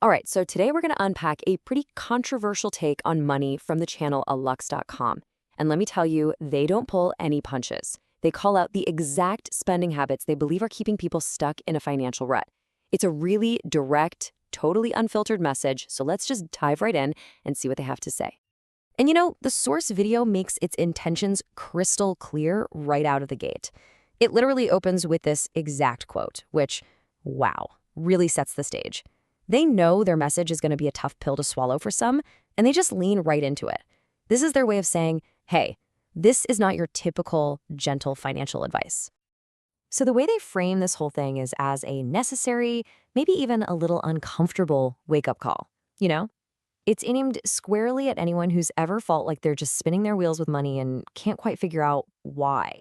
All right, so today we're going to unpack a pretty controversial take on money from the channel Alux.com. And let me tell you, they don't pull any punches. They call out the exact spending habits they believe are keeping people stuck in a financial rut. It's a really direct, totally unfiltered message, so let's just dive right in and see what they have to say. And the source video makes its intentions crystal clear right out of the gate. It literally opens with this exact quote, which, wow, really sets the stage. They know their message is going to be a tough pill to swallow for some, and they just lean right into it. This is their way of saying, hey, this is not your typical gentle financial advice. So the way they frame this whole thing is as a necessary, maybe even a little uncomfortable wake-up call. It's aimed squarely at anyone who's ever felt like they're just spinning their wheels with money and can't quite figure out why.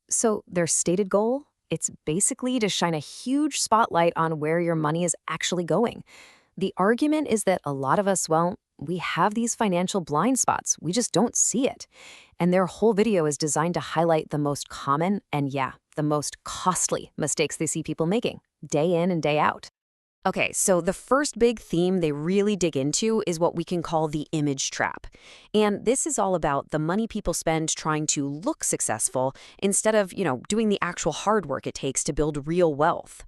So their stated goal? It's basically to shine a huge spotlight on where your money is actually going. The argument is that a lot of us, well, we have these financial blind spots. We just don't see it. And their whole video is designed to highlight the most common and, the most costly mistakes they see people making, day in and day out. Okay, so the first big theme they really dig into is what we can call the image trap. And this is all about the money people spend trying to look successful instead of, doing the actual hard work it takes to build real wealth.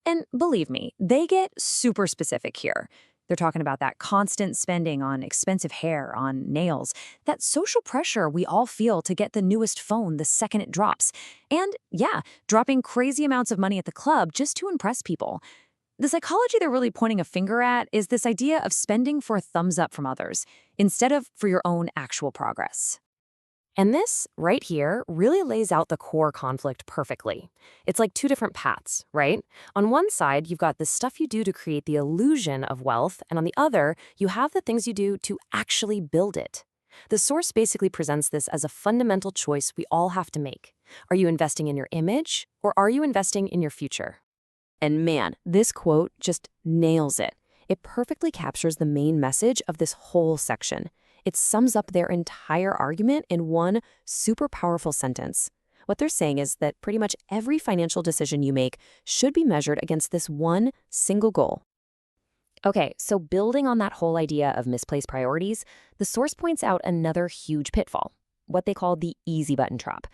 And believe me, they get super specific here. They're talking about that constant spending on expensive hair, on nails, that social pressure we all feel to get the newest phone the second it drops. And dropping crazy amounts of money at the club just to impress people. The psychology they're really pointing a finger at is this idea of spending for a thumbs up from others, instead of for your own actual progress. And this, right here, really lays out the core conflict perfectly. It's like two different paths, right? On one side, you've got the stuff you do to create the illusion of wealth, and on the other, you have the things you do to actually build it. The source basically presents this as a fundamental choice we all have to make. Are you investing in your image, or are you investing in your future? And man, this quote just nails it. It perfectly captures the main message of this whole section. It sums up their entire argument in one super powerful sentence. What they're saying is that pretty much every financial decision you make should be measured against this one single goal. Okay, so building on that whole idea of misplaced priorities, the source points out another huge pitfall, what they call the easy button trap.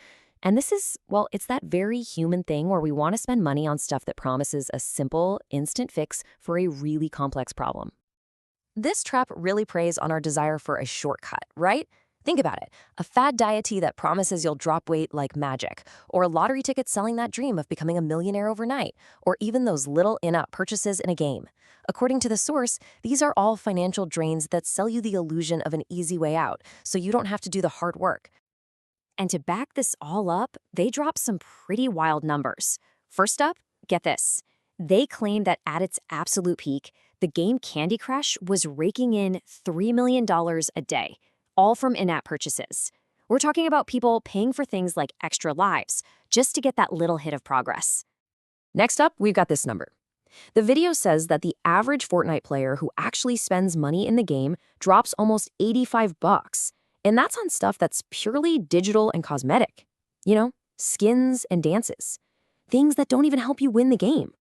And this is, it's that very human thing where we want to spend money on stuff that promises a simple, instant fix for a really complex problem. This trap really preys on our desire for a shortcut, right? Think about it. A fad deity that promises you'll drop weight like magic, or a lottery ticket selling that dream of becoming a millionaire overnight, or even those little in-app purchases in a game. According to the source, these are all financial drains that sell you the illusion of an easy way out, so you don't have to do the hard work. And to back this all up, they drop some pretty wild numbers. First up, get this. They claim that at its absolute peak, the game Candy Crush was raking in $3 million a day, all from in-app purchases. We're talking about people paying for things like extra lives, just to get that little hit of progress. Next up, we've got this number. The video says that the average Fortnite player who actually spends money in the game drops almost $85. And that's on stuff that's purely digital and cosmetic. Skins and dances. Things that don't even help you win the game.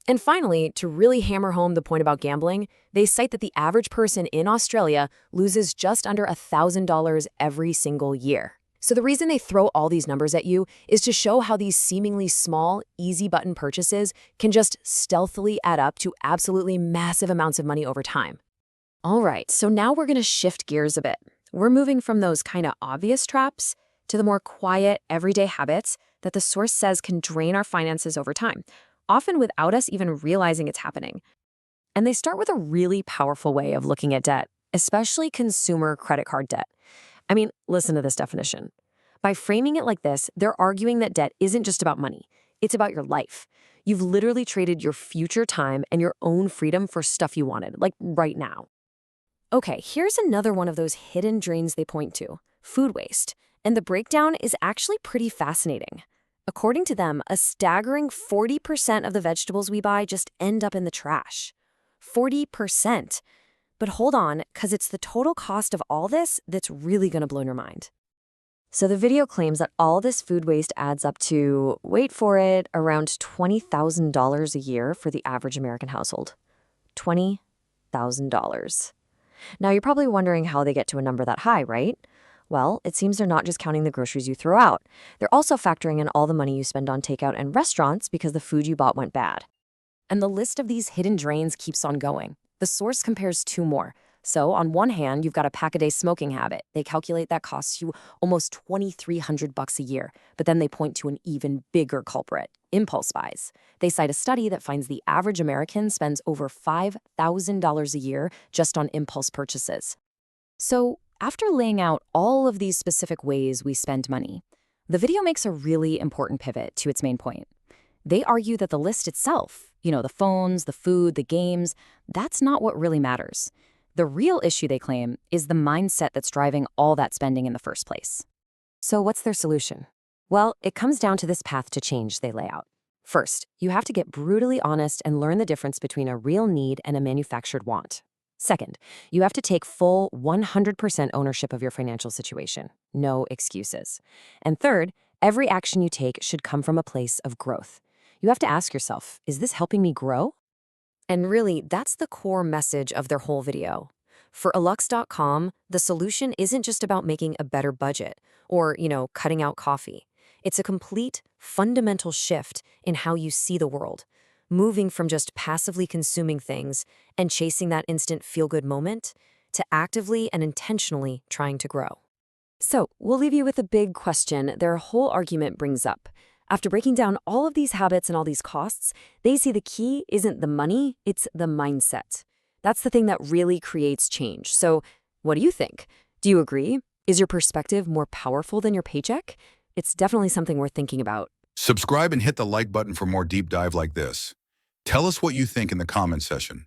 And finally, to really hammer home the point about gambling, they cite that the average person in Australia loses just under $1,000 every single year. So the reason they throw all these numbers at you is to show how these seemingly small, easy button purchases can just stealthily add up to absolutely massive amounts of money over time. All right, so now we're going to shift gears a bit. We're moving from those kind of obvious traps to the more quiet, everyday habits that the source says can drain our finances over time, often without us even realizing it's happening. And they start with a really powerful way of looking at debt, especially consumer credit card debt. I mean, listen to this definition. By framing it like this, they're arguing that debt isn't just about money. It's about your life. You've literally traded your future time and your own freedom for stuff you wanted, like right now. Okay, here's another one of those hidden drains they point to, food waste. And the breakdown is actually pretty fascinating. According to them, a staggering 40% of the vegetables we buy just end up in the trash. 40%. But hold on, because it's the total cost of all this that's really going to blow your mind. So the video claims that all this food waste adds up to, wait for it, around $20,000 a year for the average American household. $20,000. Now, you're probably wondering how they get to a number that high, right? Well, it seems they're not just counting the groceries you throw out. They're also factoring in all the money you spend on takeout and restaurants because the food you bought went bad. And the list of these hidden drains keeps on going. The source compares two more. So, on one hand, you've got a pack-a-day smoking habit. They calculate that costs you almost $2,300 a year. But then they point to an even bigger culprit, impulse buys. They cite a study that finds the average American spends over $5,000 a year just on impulse purchases. So, after laying out all of these specific ways we spend money, the video makes a really important pivot to its main point. They argue that the list itself, the phones, the food, the games, that's not what really matters. The real issue, they claim, is the mindset that's driving all that spending in the first place. So what's their solution? Well, it comes down to this path to change they lay out. First, you have to get brutally honest and learn the difference between a real need and a manufactured want. Second, you have to take full 100% ownership of your financial situation. No excuses. And third, every action you take should come from a place of growth. You have to ask yourself, is this helping me grow? And really, that's the core message of their whole video. For Alux.com, the solution isn't just about making a better budget or, cutting out coffee. It's a complete, fundamental shift in how you see the world, moving from just passively consuming things and chasing that instant feel-good moment to actively and intentionally trying to grow. So, we'll leave you with a big question their whole argument brings up. After breaking down all of these habits and all these costs, they see the key isn't the money, it's the mindset. That's the thing that really creates change. So, what do you think? Do you agree? Is your perspective more powerful than your paycheck? It's definitely something worth thinking about. Subscribe and hit the like button for more deep dive like this. Tell us what you think in the comment section.